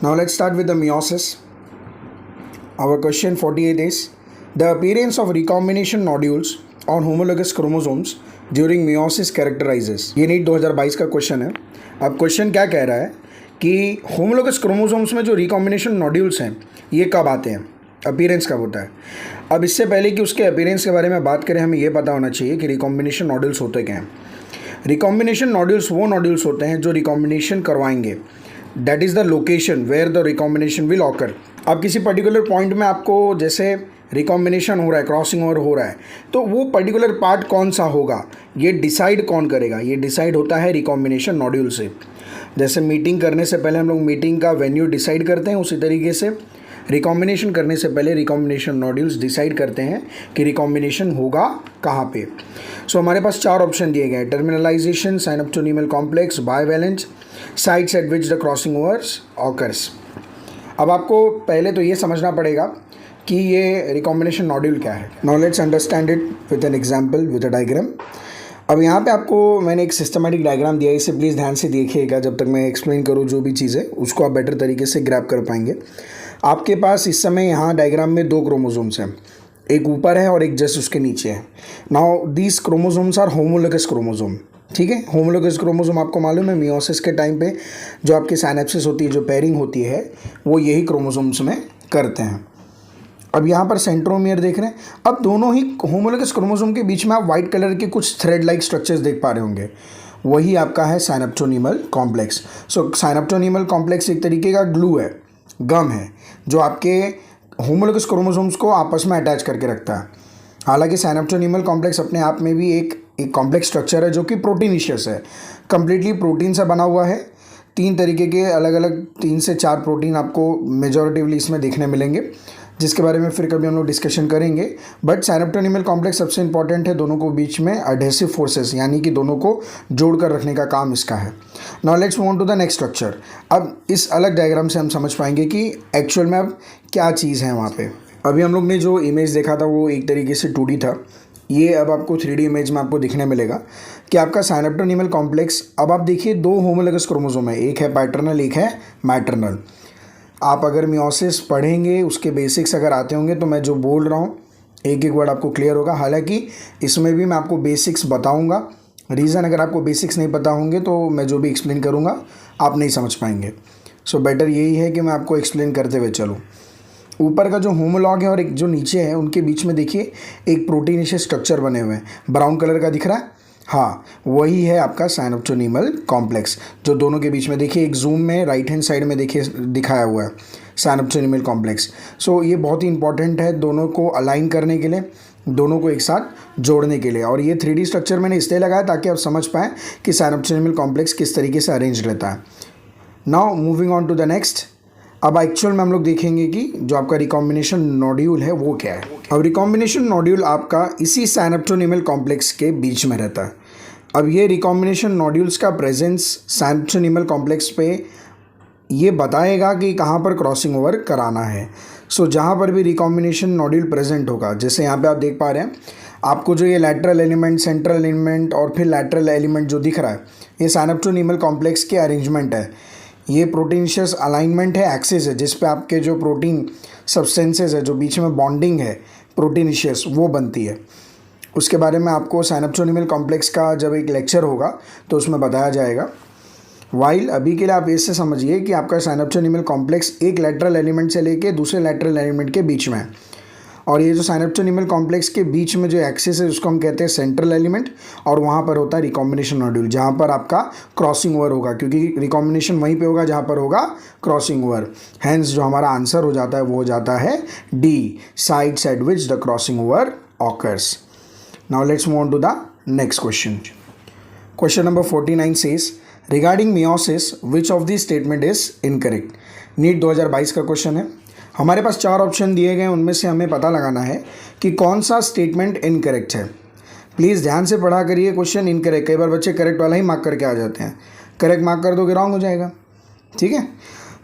Now let's start with the meiosis. Our question 48 is the appearance of recombination nodules on homologous chromosomes during meiosis characterizes. ये NEET 2022 का question है. अब question क्या कह रहा है कि होमोलोगस क्रोमोसोम्स में जो रिकॉम्बिनेशन नोड्यूल्स हैं ये कब आते हैं, अपीयरेंस कब होता है. अब इससे पहले कि उसके अपीयरेंस के बारे में बात करें हमें ये पता होना चाहिए कि रिकॉम्बिनेशन नोड्यूल्स होते क्या हैं. रिकॉम्बिनेशन नोड्यूल्स वो नोड्यूल्स होते हैं जो रिकॉम्बिनेशन करवाएंगे. That is the location where the recombination will occur. अब किसी पर्टिकुलर पॉइंट में आपको जैसे रिकॉम्बिनेशन हो रहा है, क्रॉसिंग ओवर हो रहा है, तो वो पर्टिकुलर पार्ट कौन सा होगा ये डिसाइड कौन करेगा. ये डिसाइड होता है रिकॉम्बिनेशन नोड्यूल से. जैसे मीटिंग करने से पहले हम लोग मीटिंग का वेन्यू डिसाइड करते हैं, उसी तरीके से रिकॉम्बिनेशन करने से पहले रिकॉम्बिनेशन नोड्यूल्स डिसाइड करते हैं कि रिकॉम्बिनेशन होगा कहाँ पे. सो हमारे पास 4 ऑप्शन दिए गए हैं: terminalisation, synaptonemal complex, bivalents, sites at which the crossing overs occurs. अब आपको पहले तो ये समझना पड़ेगा कि ये रिकॉम्बिनेशन नोड्यूल क्या है. Now let's understand it with an example, with a diagram. अब यहाँ पे आपको मैंने एक सिस्टमेटिक डायग्राम दिया है, इसे प्लीज़ ध्यान से देखिएगा. जब तक मैं एक्सप्लेन करूँ जो भी चीज़ है उसको आप बेटर तरीके से ग्रैब कर पाएंगे. आपके पास इस समय यहाँ डायग्राम में 2 क्रोमोसोम्स हैं, एक ऊपर है और एक जस्ट उसके नीचे है. Now these chromosomes are homologous chromosome. ठीक है, होमोलोगस क्रोमोसोम आपको मालूम है मियोसिस के टाइम पे जो आपकी साइनेप्सिस होती है, जो पेयरिंग होती है, वो यही क्रोमोसोम्स में करते हैं. अब यहाँ पर सेंट्रोमियर देख रहे हैं. अब दोनों ही होमोलोगस क्रोमोसोम के बीच में आप वाइट कलर के कुछ थ्रेड लाइक स्ट्रक्चर्स देख पा रहे होंगे, वही आपका है साइनोप्टोनीमल कॉम्प्लेक्स. सो साइनोप्टोनीमल कॉम्प्लेक्स एक तरीके का ग्लू है, गम है, जो आपके होमोलोगस क्रोमोसोम्स को आपस में अटैच करके रखता है. हालांकि साइनोप्टोनीमल कॉम्प्लेक्स अपने आप में भी एक कॉम्प्लेक्स स्ट्रक्चर है जो कि प्रोटीनिशियस है, कंप्लीटली प्रोटीन से बना हुआ है. 3 तरीके के अलग अलग 3 से 4 प्रोटीन आपको मेजॉरिटिवली इसमें देखने मिलेंगे, जिसके बारे में फिर कभी हम लोग डिस्कशन करेंगे. बट साइनोप्टोनीमल कॉम्प्लेक्स सबसे इंपॉर्टेंट है. दोनों को बीच में अडहेसिव फोर्सेस यानी कि दोनों को जोड़ कर रखने का काम इसका है. Now let's move on to the next structure. अब इस अलग डायग्राम से हम समझ पाएंगे कि एक्चुअल में अब क्या चीज़ है वहाँ पे. अभी हम लोग ने जो इमेज देखा था वो एक तरीके से 2D था. ये अब आपको 3D इमेज में आपको दिखने मिलेगा कि आपका साइनोप्टोनीमल कॉम्प्लेक्स. अब आप देखिए 2 होमोलोगस क्रोमोसोम है, एक है पैटर्नल, एक है मैटरनल. आप अगर मियोसिस पढ़ेंगे, उसके बेसिक्स अगर आते होंगे, तो मैं जो बोल रहा हूँ एक एक वर्ड आपको क्लियर होगा. हालांकि इसमें भी मैं आपको बेसिक्स बताऊँगा. रीज़न, अगर आपको बेसिक्स नहीं पता होंगे तो मैं जो भी एक्सप्लेन करूँगा आप नहीं समझ पाएंगे. सो बेटर यही है कि मैं आपको एक्सप्लेन करते हुए चलूँ. ऊपर का जो होमोलॉग है और एक जो नीचे है, उनके बीच में देखिए एक प्रोटीनिशियस स्ट्रक्चर बने हुए हैं, ब्राउन कलर का दिख रहा है. हाँ, वही है आपका साइनोप्टोनीमल कॉम्प्लेक्स, जो दोनों के बीच में देखिए एक जूम में राइट हैंड साइड में देखिए दिखाया हुआ है साइनोप्टोनीमल कॉम्प्लेक्स. सो ये बहुत ही इंपॉर्टेंट है दोनों को अलाइन करने के लिए, दोनों को एक साथ जोड़ने के लिए. और ये 3D स्ट्रक्चर मैंने इसलिए लगाया ताकि आप समझ पाएँ कि साइनोप्टोनीमल कॉम्प्लेक्स किस तरीके से अरेंज रहता है. Now moving on to the next. अब एक्चुअल में हम लोग देखेंगे कि जो आपका रिकॉम्बिनेशन नोड्यूल है वो क्या है. अब रिकॉम्बिनेशन नोड्यूल आपका इसी साइनोप्टोनीमल कॉम्प्लेक्स के बीच में रहता है. अब ये रिकॉम्बिनेशन नोड्यूल्स का प्रेजेंस साइनोप्टोनीमल कॉम्प्लेक्स पे ये बताएगा कि कहाँ पर क्रॉसिंग ओवर कराना है. सो जहाँ पर भी रिकॉम्बिनेशन नोड्यूल प्रेजेंट होगा, जैसे यहाँ पे आप देख पा रहे हैं, आपको जो ये लैटरल एलिमेंट, सेंट्रल एलिमेंट और फिर लैटरल एलिमेंट जो दिख रहा है, ये साइनोप्टोनीमल कॉम्प्लेक्स के अरेंजमेंट है. ये प्रोटीनिशियस अलाइनमेंट है, एक्सिस है, जिस पे आपके जो प्रोटीन सब्सटेंसेस है, जो बीच में बॉन्डिंग है प्रोटीनिशियस, वो बनती है. उसके बारे में आपको साइनोप्टोनीमल कॉम्प्लेक्स का जब एक लेक्चर होगा तो उसमें बताया जाएगा. वाइल अभी के लिए आप इससे समझिए कि आपका साइनोप्टोनीमल कॉम्प्लेक्स एक लैटरल एलिमेंट से लेके दूसरे लैटरल एलिमेंट के बीच में है. और ये जो साइनोप्टोनीमल कॉम्प्लेक्स के बीच में जो एक्सिस है उसको हम कहते हैं सेंट्रल एलिमेंट. और वहाँ पर होता है रिकॉम्बिनेशन नोड्यूल, जहाँ पर आपका क्रॉसिंग ओवर होगा, क्योंकि रिकॉम्बिनेशन वहीं पे होगा जहाँ पर होगा क्रॉसिंग ओवर. हैंस जो हमारा आंसर हो जाता है वो हो जाता है the, sites at which the crossing over occurs. Now let's move on to the next question. Question number 49 says regarding meiosis which of the statement is incorrect. NEET 2022 का क्वेश्चन है. हमारे पास 4 ऑप्शन दिए गए हैं, उनमें से हमें पता लगाना है कि कौन सा स्टेटमेंट इनकरेक्ट है. प्लीज़ ध्यान से पढ़ा करिए क्वेश्चन. इनकरेक्ट, कई बार बच्चे करेक्ट वाला ही मार्क करके आ जाते हैं. करेक्ट मार्क कर दोगे रॉन्ग हो जाएगा. ठीक है.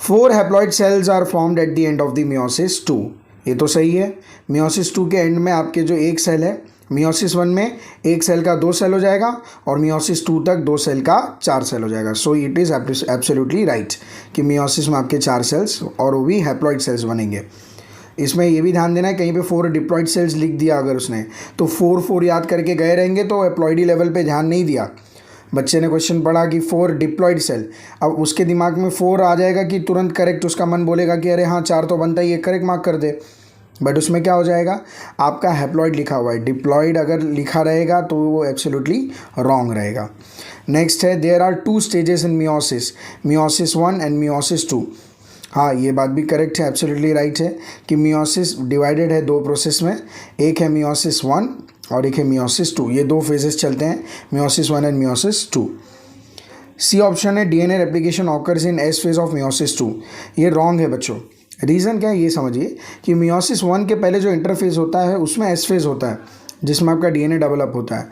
4 haploid cells are formed at the end of the meiosis 2. ये तो सही है. मियोसिस 2 के एंड में आपके जो एक सेल है मियोसिस 1 में एक सेल का 2 सेल हो जाएगा और मियोसिस 2 तक 2 सेल का 4 सेल हो जाएगा। So it is absolutely right कि मियोसिस में आपके 4 सेल्स और वो भी हैप्लॉइड सेल्स बनेंगे। इसमें ये भी ध्यान देना है, कहीं पे 4 डिप्लॉइड सेल्स लिख दिया अगर उसने तो 4 याद करके गए रहेंगे तो हैप्लॉइडी लेवल पे ध्यान नहीं दिया। बच्चे ने क्वेश्चन पढ़ा कि 4 डिप्लॉइड सेल, अब उसके दिमाग में 4 आ जाएगा कि तुरंत करेक्ट, उसका मन बोलेगा कि अरे हाँ 4 तो बनता ही है, करेक्ट मार्क कर दे। बट उसमें क्या हो जाएगा, आपका हैप्लॉइड लिखा हुआ है, डिप्लॉइड अगर लिखा रहेगा तो वो एब्सोल्युटली रॉन्ग रहेगा। नेक्स्ट है there are 2 stages in meiosis, meiosis 1 and meiosis 2। हाँ, ये बात भी करेक्ट है, एब्सोल्युटली राइट है कि मियोसिस डिवाइडेड है 2 प्रोसेस में, एक है मियोसिस 1 और एक है मियोसिस 2। ये 2 फेजेस चलते हैं, meiosis 1 and meiosis 2। C option है DNA replication occurs in S phase of meiosis 2। ये रॉन्ग है बच्चों। रीज़न क्या है ये समझिए कि मियोसिस 1 के पहले जो इंटरफेज होता है उसमें एस फेज होता है जिसमें आपका डीएनए डेवलप होता है।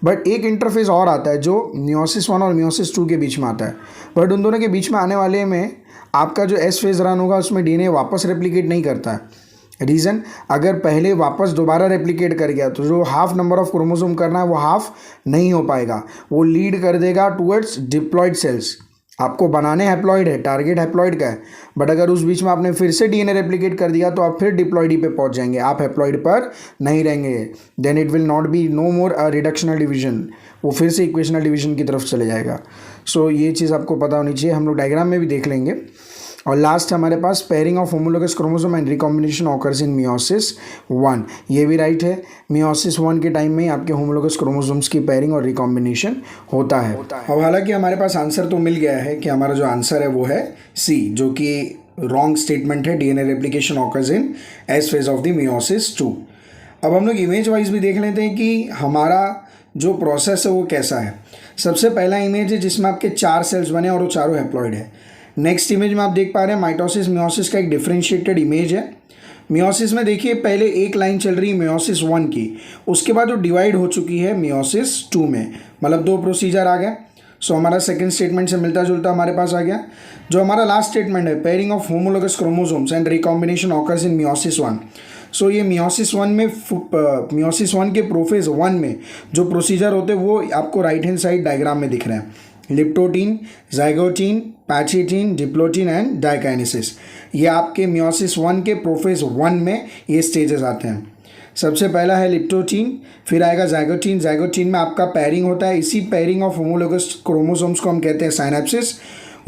बट एक इंटरफेज और आता है जो मियोसिस 1 और मियोसिस 2 के बीच में आता है। बट उन दोनों के बीच में आने वाले में आपका जो एस फेज रन होगा उसमें डीएनए वापस रेप्लिकेट नहीं करता है। रीज़न, अगर पहले वापस दोबारा रेप्लिकेट कर गया तो जो हाफ नंबर ऑफ क्रोमोसोम करना है वो हाफ नहीं हो पाएगा, वो लीड कर देगा टूवर्ड्स डिप्लॉइड सेल्स। आपको बनाने हैप्लॉइड है, टारगेट हैप्लॉइड का है, बट अगर उस बीच में आपने फिर से डीएनए रेप्लिकेट कर दिया तो आप फिर डिप्लॉइडी पे पहुंच जाएंगे, आप हैप्लॉइड पर नहीं रहेंगे। Then it will not be no more a reductional division, वो फिर से इक्वेशनल डिवीजन की तरफ चले जाएगा। सो ये चीज़ आपको पता होनी चाहिए, हम लोग डायग्राम में भी देख लेंगे। और लास्ट हमारे पास pairing of homologous chromosome and recombination occurs in meiosis 1। ये भी राइट है, मियोसिस 1 के टाइम में ही आपके होमोलोगस क्रोमोसोम्स की पेयरिंग और रिकॉम्बिनेशन होता है। अब हालांकि हमारे पास आंसर तो मिल गया है कि हमारा जो आंसर है वो है सी, जो कि रॉन्ग स्टेटमेंट है, DNA replication occurs in S phase of the meiosis 2। अब हम लोग इमेज वाइज भी देख लेते हैं कि हमारा जो प्रोसेस है वो कैसा है। सबसे पहला इमेज है जिसमें आपके 4 सेल्स बने और वो चारों हैप्लॉइड है। नेक्स्ट इमेज में आप देख पा रहे हैं माइटोसिस मियोसिस का एक डिफरेंशिएटेड इमेज है। मियोसिस में देखिए पहले एक लाइन चल रही है मियोसिस 1 की, उसके बाद वो डिवाइड हो चुकी है मियोसिस 2 में, मतलब 2 प्रोसीजर आ गए। सो हमारा सेकंड स्टेटमेंट से मिलता जुलता हमारे पास आ गया। जो हमारा लास्ट स्टेटमेंट है pairing of homologous chromosomes and recombination occurs in meiosis 1। सो ये मियोसिस 1 में मियोसिस 1 के प्रोफेज 1 में जो प्रोसीजर होते हैं वो आपको राइट हैंड साइड डायग्राम में दिख रहे हैं, leptotene, zygotene, pachytene, diplotene and diakinesis. ये आपके मियोसिस 1 के प्रोफेज 1 में ये स्टेजेस आते हैं। सबसे पहला है लिप्टोटीन, फिर आएगा जाइगोटीन। जाइगोटीन में आपका पेयरिंग होता है, इसी पेयरिंग ऑफ होमोलोगस क्रोमोसोम्स को हम कहते हैं साइनेप्सिस।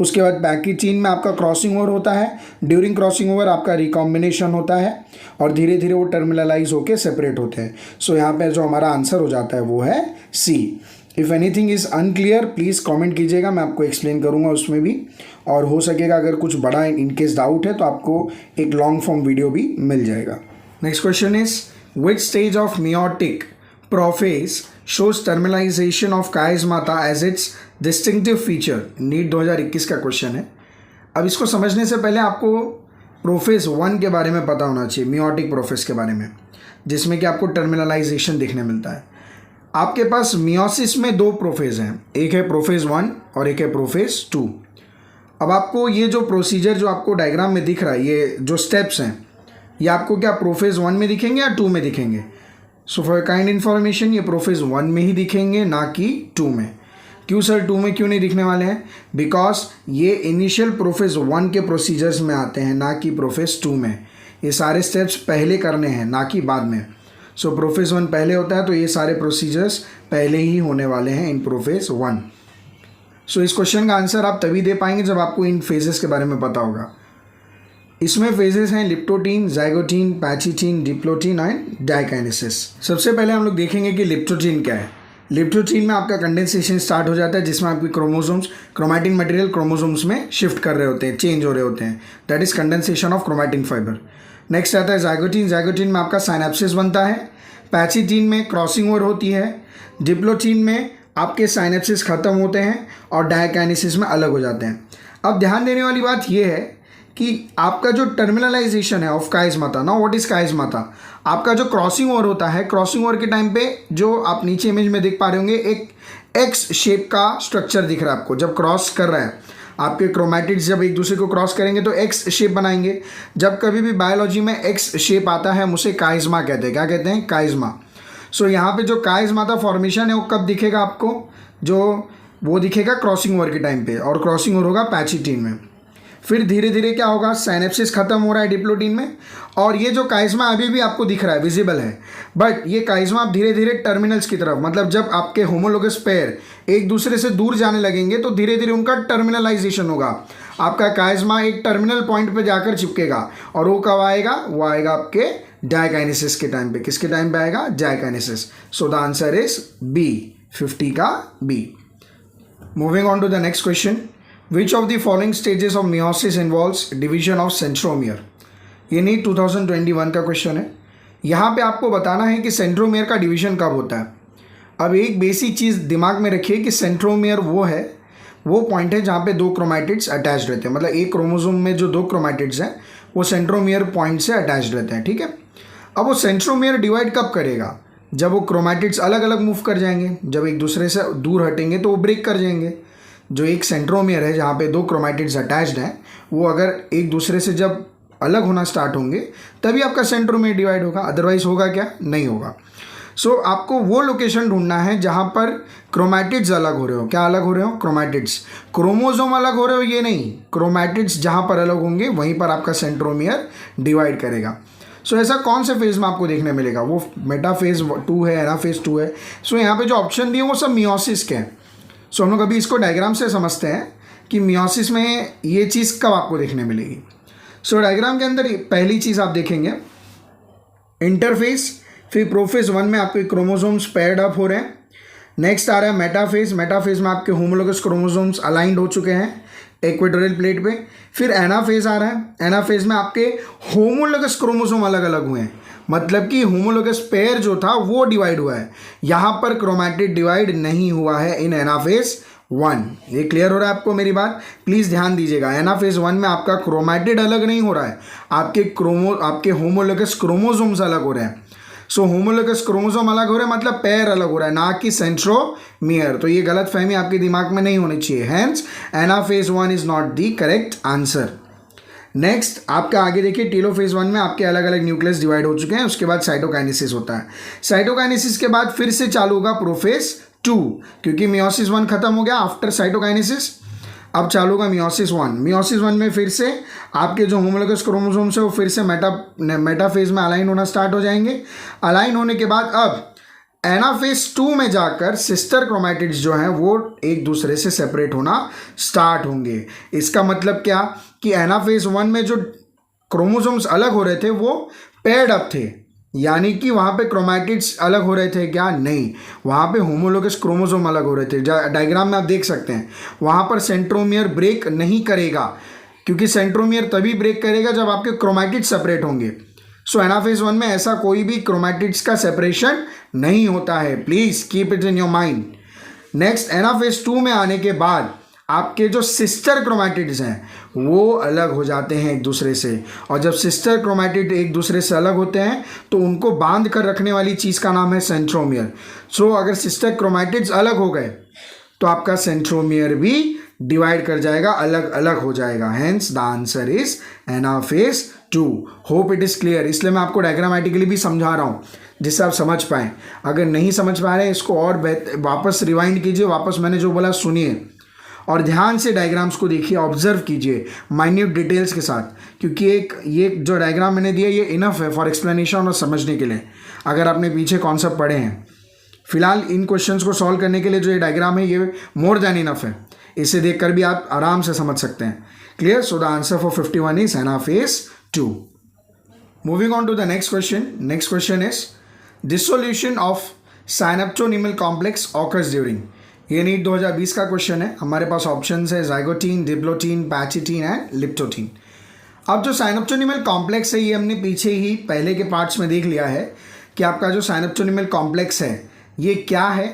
उसके बाद पैकिटीन में आपका क्रॉसिंग ओवर होता है, ड्यूरिंग क्रॉसिंग ओवर आपका रिकॉम्बिनेशन होता है और धीरे धीरे वो टर्मिनलाइज होकर सेपरेट होते हैं। सो यहाँ पे जो हमारा आंसर हो जाता है वो है C. If anything is unclear please comment कीजिएगा, मैं आपको एक्सप्लेन करूँगा उसमें भी, और हो सकेगा अगर कुछ बड़ा इनकेस डाउट है तो आपको एक लॉन्ग फॉर्म वीडियो भी मिल जाएगा। Next question is which stage of meiotic prophase shows terminalisation of chiasmata as its distinctive feature. NEET 2021 का क्वेश्चन है। अब इसको समझने से पहले आपको प्रोफेज 1 के बारे में पता होना चाहिए, मियोटिक प्रोफेज के बारे में, जिसमें कि आपको टर्मिनलाइजेशन देखने मिलता है। आपके पास मियोसिस में 2 प्रोफेज हैं, एक है प्रोफेज 1 और एक है प्रोफेज 2। अब आपको ये जो प्रोसीजर जो आपको डायग्राम में दिख रहा है, ये जो स्टेप्स हैं, ये आपको क्या प्रोफेज 1 में दिखेंगे या 2 में दिखेंगे? सो फॉर काइंड इन्फॉर्मेशन ये प्रोफेज 1 में ही दिखेंगे, ना कि 2 में। क्यों सर 2 में क्यों नहीं दिखने वाले हैं? बिकॉज ये इनिशियल प्रोफेज 1 के प्रोसीजर्स में आते हैं, ना कि प्रोफेज 2 में। ये सारे स्टेप्स पहले करने हैं, ना कि बाद में। सो प्रोफेज 1 पहले होता है तो ये सारे प्रोसीजर्स पहले ही होने वाले हैं इन प्रोफेज 1। सो इस क्वेश्चन का आंसर आप तभी दे पाएंगे जब आपको इन फेजेस के बारे में पता होगा। इसमें फेजेस हैं leptotene, zygotene, pachytene, diplotene and diakinesis. सबसे पहले हम लोग देखेंगे कि लिप्टोटीन क्या है। लिप्टोटीन में आपका कंडेंसेशन स्टार्ट हो जाता है, जिसमें आपकी क्रोमोसोम्स, क्रोमैटिन मटेरियल क्रोमोसोम्स में शिफ्ट कर रहे होते हैं, चेंज हो रहे होते हैं। That is condensation of chromatin fibre. Next आता है जाइगोटीन। जाइगोटीन में आपका साइनेप्सिस बनता है। पैचिटीन में क्रॉसिंग ओवर होती है। डिप्लोटीन में आपके साइनेप्सिस खत्म होते हैं और डाइकाइनेसिस में अलग हो जाते हैं। अब ध्यान देने वाली बात यह है कि आपका जो टर्मिनलाइजेशन है ऑफ काइज़माता, नाउ व्हाट इज काइज़माता, आपका जो क्रॉसिंग ओवर होता है, क्रॉसिंग ओवर के टाइम पे जो आप नीचे इमेज में देख पा रहे होंगे, एक एक्स शेप का स्ट्रक्चर दिख रहा है आपको। जब क्रॉस कर रहा है, आपके क्रोमैटिड्स जब एक दूसरे को क्रॉस करेंगे तो एक्स शेप बनाएंगे। जब कभी भी बायोलॉजी में एक्स शेप आता है हम उसे काइज़मा कहते हैं। क्या कहते हैं? काइज़मा। सो यहाँ पे जो काइज़माता फॉर्मेशन है वो कब दिखेगा आपको, वो दिखेगा क्रॉसिंग ओवर के टाइम पे, और क्रॉसिंग ओवर होगा पैचिटीन में। फिर धीरे धीरे क्या होगा, साइनेप्सिस खत्म हो रहा है डिप्लोटीन में, और ये जो काइज़मा अभी भी आपको दिख रहा है, विजिबल है, बट ये काइज़मा आप धीरे धीरे टर्मिनल्स की तरफ, मतलब जब आपके होमोलोगस पेयर एक दूसरे से दूर जाने लगेंगे तो धीरे धीरे उनका टर्मिनलाइजेशन होगा। आपका काइज़मा एक टर्मिनल पॉइंट पे जाकर चिपकेगा, और वो कब आएगा, वो आएगा आपके डायकाइनेसिस के टाइम पे। किसके टाइम पे आएगा, diakinesis. So the answer is B, 50 का B. Moving on to the next question, which of the following stages of meiosis involves division of centromere. ये नहीं 2021 का क्वेश्चन है। यहाँ पे आपको बताना है कि सेंट्रोमियर का डिवीजन कब होता है। अब एक बेसिक चीज़ दिमाग में रखिए कि सेंट्रोमियर वो पॉइंट है जहाँ पे दो क्रोमैटिड्स अटैच रहते हैं, मतलब एक क्रोमोसोम में जो दो क्रोमैटिड्स हैं वो सेंट्रोमियर पॉइंट से अटैच रहते हैं, ठीक है। अब वो सेंट्रोमियर डिवाइड कब करेगा, जब वो क्रोमैटिड्स अलग अलग मूव कर जाएंगे, जब एक दूसरे से दूर हटेंगे तो वो ब्रेक कर जाएंगे। जो एक सेंट्रोमियर है जहाँ पे दो क्रोमैटिड्स अटैच्ड हैं, वो अगर एक दूसरे से जब अलग होना स्टार्ट होंगे तभी आपका सेंट्रोमियर डिवाइड होगा, अदरवाइज होगा क्या, नहीं होगा। सो आपको वो लोकेशन ढूंढना है जहाँ पर क्रोमैटिड्स अलग हो रहे हो। क्या अलग हो रहे हो, क्रोमैटिड्स। क्रोमोसोम अलग हो रहे हो ये नहीं, क्रोमैटिड्स जहाँ पर अलग होंगे वहीं पर आपका सेंट्रोमियर डिवाइड करेगा। सो ऐसा कौन से फेज़ में आपको देखने मिलेगा, वो मेटाफेज 2 है, एनाफेज 2 है। सो यहाँ पे जो ऑप्शन दिए वो सब मियोसिस के हैं। सो हम लोग अभी इसको डायग्राम से समझते हैं कि मियोसिस में ये चीज़ कब आपको देखने मिलेगी। सो डायग्राम के अंदर पहली चीज़ आप देखेंगे इंटरफेस, फिर प्रोफेज 1 में आपके क्रोमोसोम्स पेयर्ड अप हो रहे हैं। नेक्स्ट आ रहा है मेटाफेज, मेटाफेज में आपके होमोलोगस क्रोमोसोम्स अलाइंड हो चुके हैं इक्वेटोरियल प्लेट पे। फिर एनाफेज आ रहा है, एनाफेज में आपके होमोलोगस क्रोमोसोम अलग अलग हुए हैं, मतलब कि होमोलोगस पेयर जो था वो डिवाइड हुआ है। यहाँ पर क्रोमैटिड डिवाइड नहीं हुआ है इन एनाफेज 1। ये क्लियर हो रहा है आपको मेरी बात, प्लीज़ ध्यान दीजिएगा। एनाफेज 1 में आपका क्रोमैटिड अलग नहीं हो रहा है, आपके होमोलोगस क्रोमोसोम्स अलग हो रहे हैं। सो होमोलोगस क्रोमोसोम अलग हो रहे हैं मतलब पेयर अलग हो रहा है, ना कि सेंट्रोमियर। तो ये गलत फहमी आपके दिमाग में नहीं होनी चाहिए। Hence anaphase 1 is not the correct answer. Next आपका आगे देखिए, टेलोफेज 1 में आपके अलग अलग न्यूक्लियस डिवाइड हो चुके हैं। उसके बाद साइटोकाइनेसिस होता है। साइटोकाइनेसिस के बाद फिर से चालू होगा प्रोफेज 2, क्योंकि मियोसिस 1 खत्म हो गया आफ्टर साइटोकाइनेसिस। अब चालू होगा मियोसिस 1। मियोसिस 1 में फिर से आपके जो होमोलोगस क्रोमोसोम्स है वो फिर से मेटाफेज में अलाइन होना स्टार्ट हो जाएंगे। अलाइन होने के बाद अब एनाफेज 2 में जाकर सिस्टर क्रोमैटिड्स जो हैं वो एक दूसरे से सेपरेट होना स्टार्ट होंगे। इसका मतलब क्या कि एनाफेज 1 में जो क्रोमोसोम्स अलग हो रहे थे वो पेयर्ड अप थे, यानी कि वहाँ पे क्रोमैटिड्स अलग हो रहे थे क्या, नहीं, वहाँ पे होमोलोगस क्रोमोसोम अलग हो रहे थे। डायग्राम में आप देख सकते हैं वहाँ पर सेंट्रोमियर ब्रेक नहीं करेगा, क्योंकि सेंट्रोमियर तभी ब्रेक करेगा जब आपके क्रोमैटिड्स सेपरेट होंगे। सो एनाफेज 1 में ऐसा कोई भी क्रोमैटिड्स का सेपरेशन नहीं होता है, please keep it in your mind. Next anaphase 2 में आने के बाद आपके जो सिस्टर क्रोमैटिड्स हैं वो अलग हो जाते हैं एक दूसरे से, और जब सिस्टर क्रोमैटिड एक दूसरे से अलग होते हैं तो उनको बांध कर रखने वाली चीज़ का नाम है सेंट्रोमियर। सो अगर सिस्टर क्रोमैटिड्स अलग हो गए तो आपका सेंट्रोमियर भी डिवाइड कर जाएगा, अलग अलग हो जाएगा। Hence the answer is anaphase 2। Hope it is clear. इसलिए मैं आपको डायग्रामेटिकली भी समझा रहा हूँ जिससे आप समझ पाएँ। अगर नहीं समझ पा रहे हैं इसको और वापस रिवाइंड कीजिए, वापस मैंने जो बोला सुनिए और ध्यान से डायग्राम्स को देखिए, ऑब्जर्व कीजिए माइन्यूट डिटेल्स के साथ, क्योंकि ये जो डायग्राम मैंने दिया ये इनफ है फॉर एक्सप्लेनेशन और समझने के लिए, अगर आपने पीछे कॉन्सेप्ट पढ़े हैं। फिलहाल इन क्वेश्चंस को सॉल्व करने के लिए जो ये डायग्राम है ये मोर देन इनफ है, इसे देखकर भी आप आराम से समझ सकते हैं। Clear? So the answer for 51 is anaphase 2। Moving on to the next question. Next question is dissolution of synaptonemal complex occurs during. ये नीट 2020 का क्वेश्चन है। हमारे पास ऑप्शंस है zygotene, diplotene, pachytene and leptotene. अब जो साइनेप्टोनिमल कॉम्प्लेक्स है ये हमने पीछे ही पहले के पार्ट्स में देख लिया है कि आपका जो साइनेप्टोनिमल कॉम्प्लेक्स है ये क्या है,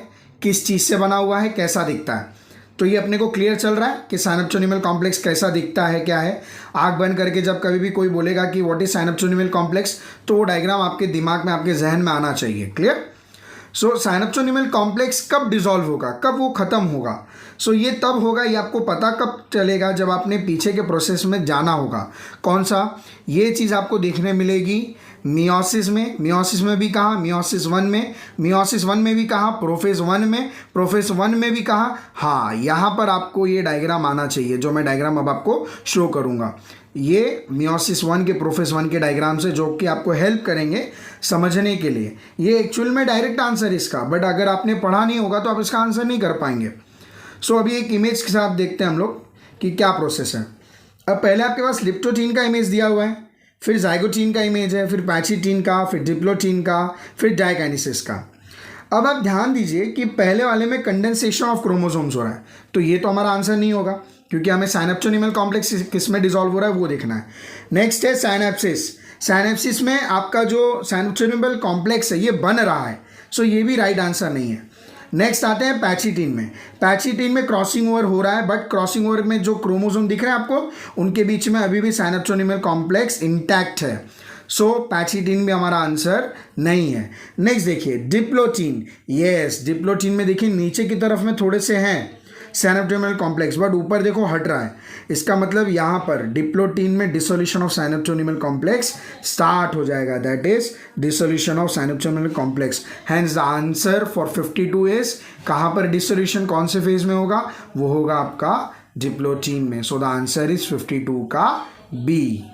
किस चीज़ से बना हुआ है, कैसा दिखता है। तो ये अपने को क्लियर चल रहा है कि साइनेप्टोनिमल कॉम्प्लेक्स कैसा दिखता है, क्या है। आँख बंद करके जब कभी भी कोई बोलेगा कि व्हाट इज साइनेप्टोनिमल कॉम्प्लेक्स तो वो डायग्राम आपके दिमाग में, आपके जहन में आना चाहिए। क्लियर? सो साइनैप्सोनिमल कॉम्प्लेक्स कब डिसॉल्व होगा, कब वो ख़त्म होगा? सो ये तब होगा, ये आपको पता कब चलेगा, जब आपने पीछे के प्रोसेस में जाना होगा। कौन सा? ये चीज़ आपको देखने मिलेगी मियोसिस में। मियोसिस में भी कहा, मियोसिस 1 में, मियोसिस 1 में भी कहा, प्रोफेज 1 में, प्रोफेज 1 में भी कहा। हाँ, यहाँ पर आपको ये डायग्राम आना चाहिए, जो मैं डायग्राम अब आपको शो करूँगा। ये मियोसिस 1 के, प्रोफेज 1 के डायग्राम से, जो कि आपको हेल्प करेंगे समझने के लिए। ये एक्चुअल में डायरेक्ट आंसर इसका, बट अगर आपने पढ़ा नहीं होगा तो आप इसका आंसर नहीं कर पाएंगे। सो अभी एक इमेज के साथ देखते हैं हम लोग कि क्या प्रोसेस है। अब पहले आपके पास लिप्टोटीन का इमेज दिया हुआ है, फिर जाइगोटीन का इमेज है, फिर पैचिटीन का, फिर डिप्लोटीन का, फिर डाइकाइनेसिस का। अब आप ध्यान दीजिए कि पहले वाले में कंडेंसेशन ऑफ क्रोमोसोम्स हो रहा है, तो ये तो हमारा आंसर नहीं होगा, क्योंकि हमें साइनैप्सोनिमल कॉम्प्लेक्स किस में डिसॉल्व हो रहा है वो देखना है। नेक्स्ट है साइनैप्सिस। साइनैप्सिस में आपका जो साइनैप्सोनिमल कॉम्प्लेक्स है ये बन रहा है, सो ये भी राइट आंसर नहीं है। नेक्स्ट आते हैं पैचिटीन में। पैचिटीन में क्रॉसिंग ओवर हो रहा है, बट क्रॉसिंग ओवर में जो क्रोमोसोम दिख रहे हैं आपको, उनके बीच में अभी भी साइनैप्सोनिमल कॉम्प्लेक्स इंटैक्ट है। सो पैचिटीन भी हमारा आंसर नहीं है। नेक्स्ट देखिए डिप्लोटीन। यस, डिप्लोटीन में देखिए नीचे की तरफ में थोड़े से हैं साइनैप्सोनिमल कॉम्प्लेक्स, बट ऊपर देखो हट रहा है। इसका मतलब यहाँ पर डिप्लोटीन में dissolution of synaptonemal complex start हो जाएगा, that is dissolution of synaptonemal complex. Hence the answer for 52 is, कहाँ पर डिसोल्यूशन कौन से फेज में होगा? वो होगा आपका डिप्लोटीन में। सो द आंसर इज 52 का बी।